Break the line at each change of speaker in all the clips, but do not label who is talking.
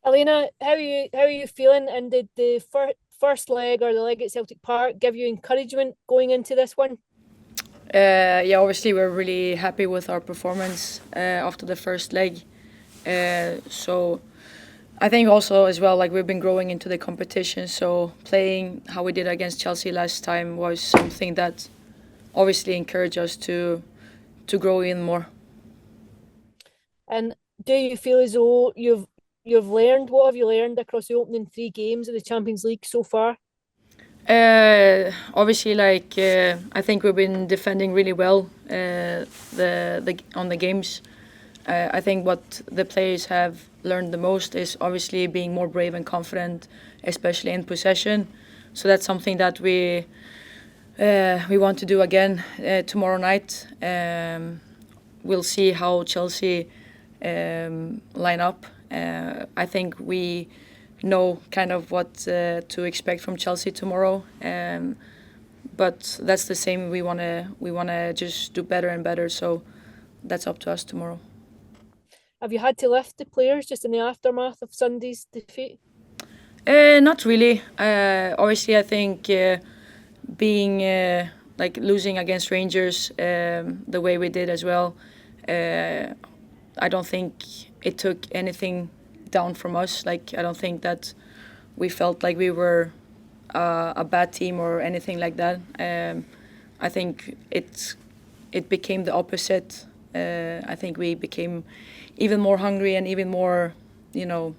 Elena, how are you feeling? And did the first leg or the leg at Celtic Park give you encouragement going into this one?
Yeah, obviously we're really happy with our performance after the first leg. So I think also as well, like we've been growing into the competition. So playing how we did against Chelsea last time was something that obviously encouraged us to grow even more.
And do you feel as though you've learned? What have you learned across the opening three games of the Champions League so far?
Obviously, I think we've been defending really well the on the games. I think what the players have learned the most is obviously being more brave and confident, especially in possession. So that's something that we want to do again tomorrow night. We'll see how Chelsea line up. I think we know kind of what to expect from Chelsea tomorrow. But that's the same. We wanna just do better and better. So that's up to us tomorrow.
Have you had to lift the players just in the aftermath of Sunday's defeat?
Not really. Obviously, I think being like losing against Rangers the way we did as well. Uh, I don't think it took anything down from us. Like I don't think that we felt like we were a bad team or anything like that. I think it became the opposite. I think we became even more hungry and even more, you know,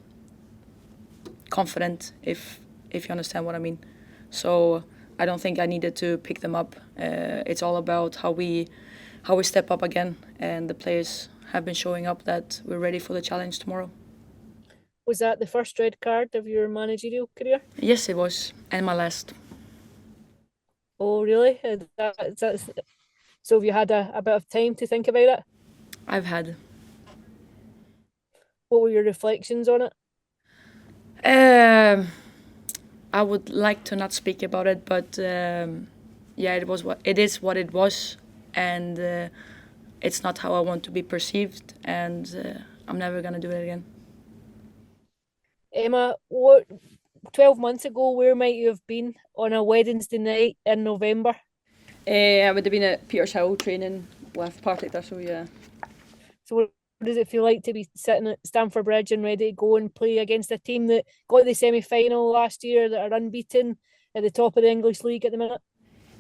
confident. If you understand what I mean. So I don't think I needed to pick them up. It's all about how we step up again, and the players have been showing up that we're ready for the challenge tomorrow.
Was that the first red card of your managerial career?
Yes, it was, and my last.
Oh, really? So have you had a bit of time to think about it?
I've had.
What were your reflections on it?
Um, I would like to not speak about it, but yeah, it is what it was, and it's not how I want to be perceived, and I'm never gonna do it again.
Emma, what 12 months ago, where might you have been on a Wednesday night in November?
I would have been at Peters Hill training with Partick Thistle, yeah.
So what does it feel like to be sitting at Stamford Bridge and ready to go and play against a team that got the semi-final last year, that are unbeaten at the top of the English League at the minute?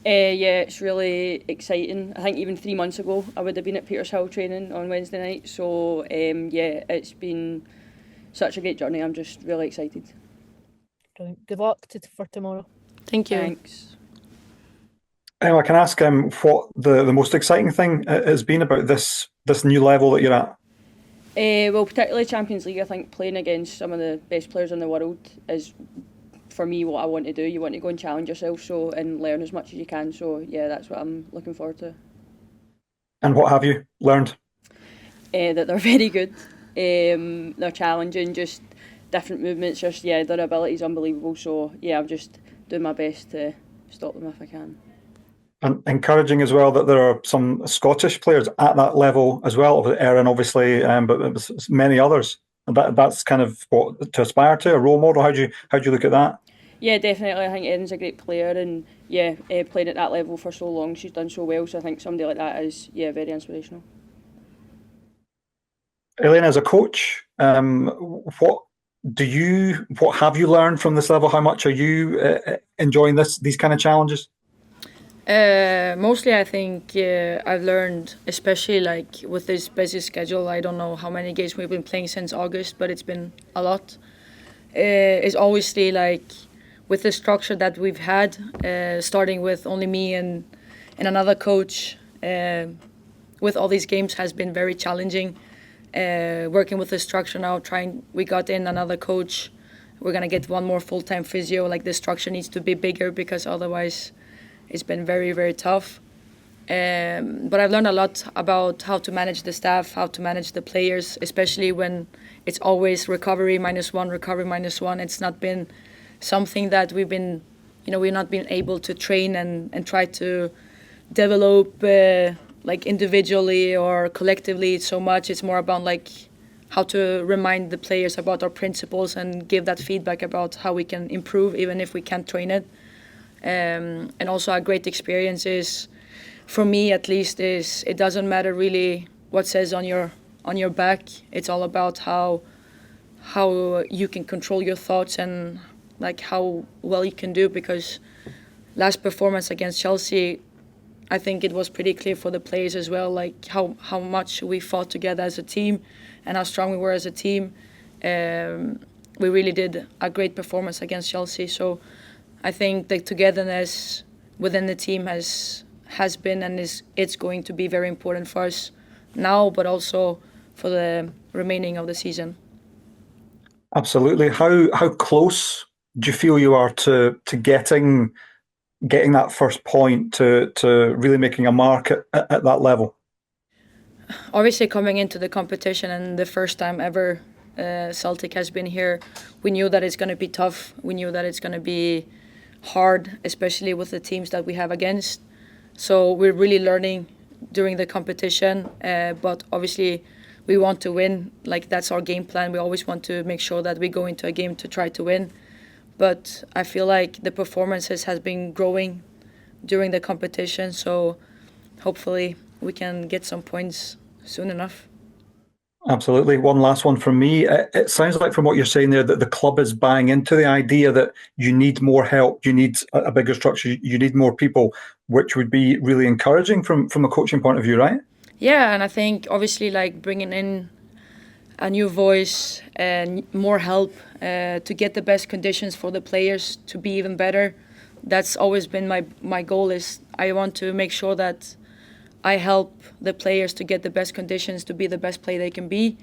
Yeah, it's really exciting. I think even 3 months ago, I would have been at Peters Hill training on Wednesday night. So yeah, it's been such a great journey. I'm just really excited.
Good luck for tomorrow.
Thank you. Thanks.
I can ask what the most exciting thing has been about this new level that you're at.
Well, particularly Champions League, I think playing against some of the best players in the world is, for me, what I want to do. You want to go and challenge yourself, so and learn as much as you can. So yeah, that's what I'm looking forward to.
And what have you learned?
That they're very good. They're challenging, just different movements. Just yeah, their ability is unbelievable. So yeah, I'm just doing my best to stop them if I can.
And encouraging as well that there are some Scottish players at that level as well. Erin, obviously, but many others. And that's kind of what to aspire to, a role model. How do you look at that?
Yeah, definitely. I think Erin's a great player, and yeah, playing at that level for so long, she's done so well. So I think somebody like that is very inspirational.
Elena, as a coach, what have you learned from this level? How much are you enjoying these kind of challenges?
Mostly, I think I've learned, especially like with this busy schedule. I don't know how many games we've been playing since August, but it's been a lot. It's obviously like with the structure that we've had, starting with only me and another coach. With all these games has been very challenging. Working with the structure now, we got in another coach. We're gonna get one more full-time physio. Like the structure needs to be bigger because otherwise it's been very, very tough. But I've learned a lot about how to manage the staff, how to manage the players, especially when it's always recovery -1, recovery -1. It's not been something that we've not been able to train and try to develop like individually or collectively so much. It's more about like how to remind the players about our principles and give that feedback about how we can improve even if we can't train it. And also a great experience is, for me at least, is it doesn't matter really what says on your back. It's all about how you can control your thoughts and like how well you can do, because last performance against Chelsea, I think it was pretty clear for the players as well, like how much we fought together as a team and how strong we were as a team. We really did a great performance against Chelsea. So I think the togetherness within the team has been and it's going to be very important for us now, but also for the remaining of the season.
Absolutely. How close do you feel you are to getting that first point, to really making a mark at that level?
Obviously, coming into the competition and the first time ever Celtic has been here, we knew that it's going to be tough. We knew that it's going to be hard, especially with the teams that we have against. So we're really learning during the competition, but obviously we want to win. Like, that's our game plan. We always want to make sure that we go into a game to try to win. But I feel like the performances has been growing during the competition, so hopefully we can get some points soon enough.
Absolutely. One last one from me. It sounds like from what you're saying there that the club is buying into the idea that you need more help, you need a bigger structure, you need more people, which would be really encouraging from a coaching point of view, right?
Yeah, and I think obviously like bringing in a new voice and more help to get the best conditions for the players to be even better. That's always been my goal. Is I want to make sure that I help the players to get the best conditions to be the best player they can be,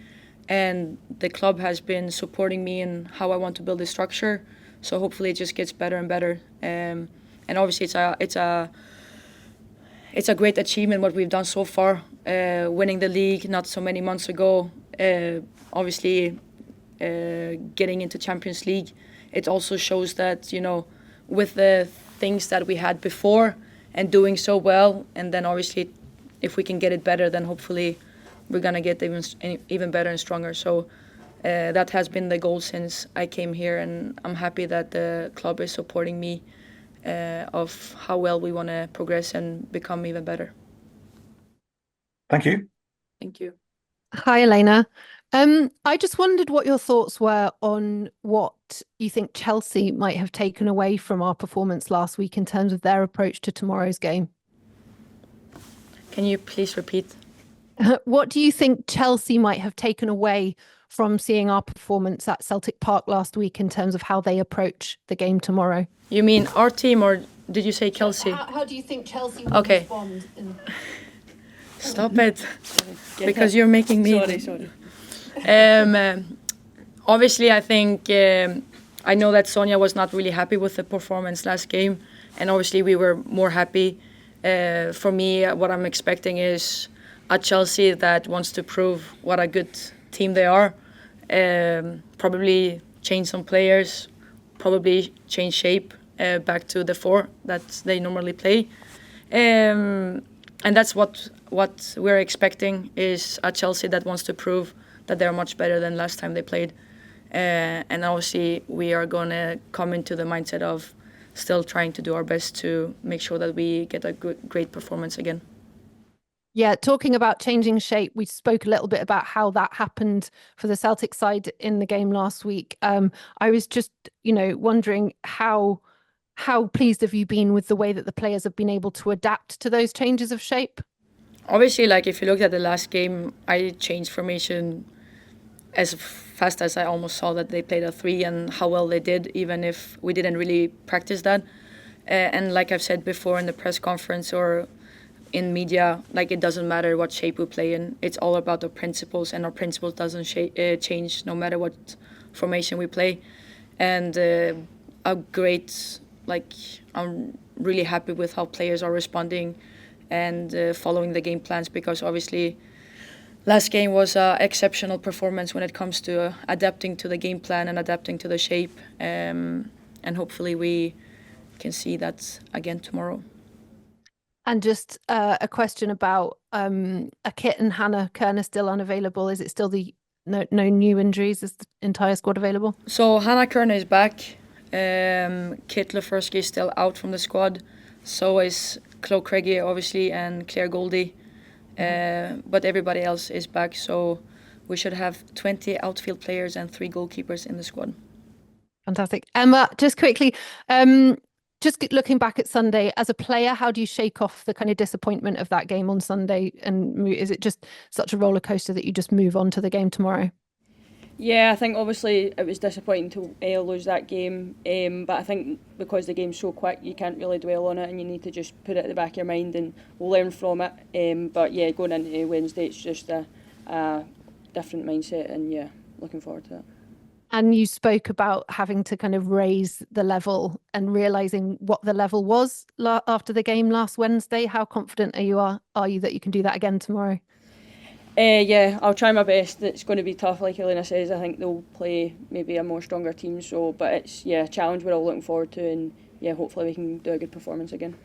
and the club has been supporting me in how I want to build the structure. So hopefully it just gets better and better. And obviously it's a great achievement what we've done so far, winning the league not so many months ago. Obviously, getting into Champions League, it also shows that, you know, with the things that we had before and doing so well, and then obviously if we can get it better, then hopefully we're gonna get even better and stronger. So that has been the goal since I came here, and I'm happy that the club is supporting me of how well we want to progress and become even better.
Thank you.
Thank you.
Hi, Elena. I just wondered what your thoughts were on what you think Chelsea might have taken away from our performance last week in terms of their approach to tomorrow's game.
Can you please repeat?
What do you think Chelsea might have taken away from seeing our performance at Celtic Park last week in terms of how they approach the game tomorrow?
You mean our team, or did you say Chelsea?
How do you think Chelsea would respond?
Stop it, because you're making me...
Sorry.
Obviously, I think I know that Sonia was not really happy with the performance last game, and obviously we were more happy. For me, what I'm expecting is a Chelsea that wants to prove what a good team they are. Probably change some players, probably change shape back to the 4 that they normally play. And that's what we're expecting, is a Chelsea that wants to prove that they're much better than last time they played. And obviously we are going to come into the mindset of still trying to do our best to make sure that we get a great performance again.
Yeah, talking about changing shape, we spoke a little bit about how that happened for the Celtic side in the game last week. I was just, wondering how pleased have you been with the way that the players have been able to adapt to those changes of shape?
Obviously, like if you looked at the last game, I changed formation as fast as I almost saw that they played a 3 and how well they did, even if we didn't really practice that. And like I've said before in the press conference or in media, like it doesn't matter what shape we play in. It's all about the principles, and our principles doesn't change no matter what formation we play. And I'm really happy with how players are responding and following the game plans, because obviously last game was an exceptional performance when it comes to adapting to the game plan and adapting to the shape. And hopefully we can see that again tomorrow.
And just a question about a kit and Hannah Kerner still unavailable. Is it still the No new injuries. Is the entire squad available?
So Hannah Kerner is back. Kit Lefersky is still out from the squad. So is Chloe Craigie, obviously, and Claire Goldie. But everybody else is back. So we should have 20 outfield players and 3 goalkeepers in the squad.
Fantastic. Emma, just quickly, just looking back at Sunday, as a player, how do you shake off the kind of disappointment of that game on Sunday? And is it just such a roller coaster that you just move on to the game tomorrow?
Yeah, I think obviously it was disappointing to lose that game, but I think because the game's so quick, you can't really dwell on it, and you need to just put it at the back of your mind and learn from it. But yeah, going into Wednesday, it's just a different mindset, and yeah, looking forward to it.
And you spoke about having to kind of raise the level and realising what the level was after the game last Wednesday. How confident are you that you can do that again tomorrow?
Yeah, I'll try my best. It's going to be tough, like Elena says. I think they'll play maybe a more stronger team. But it's a challenge we're all looking forward to, and hopefully we can do a good performance again.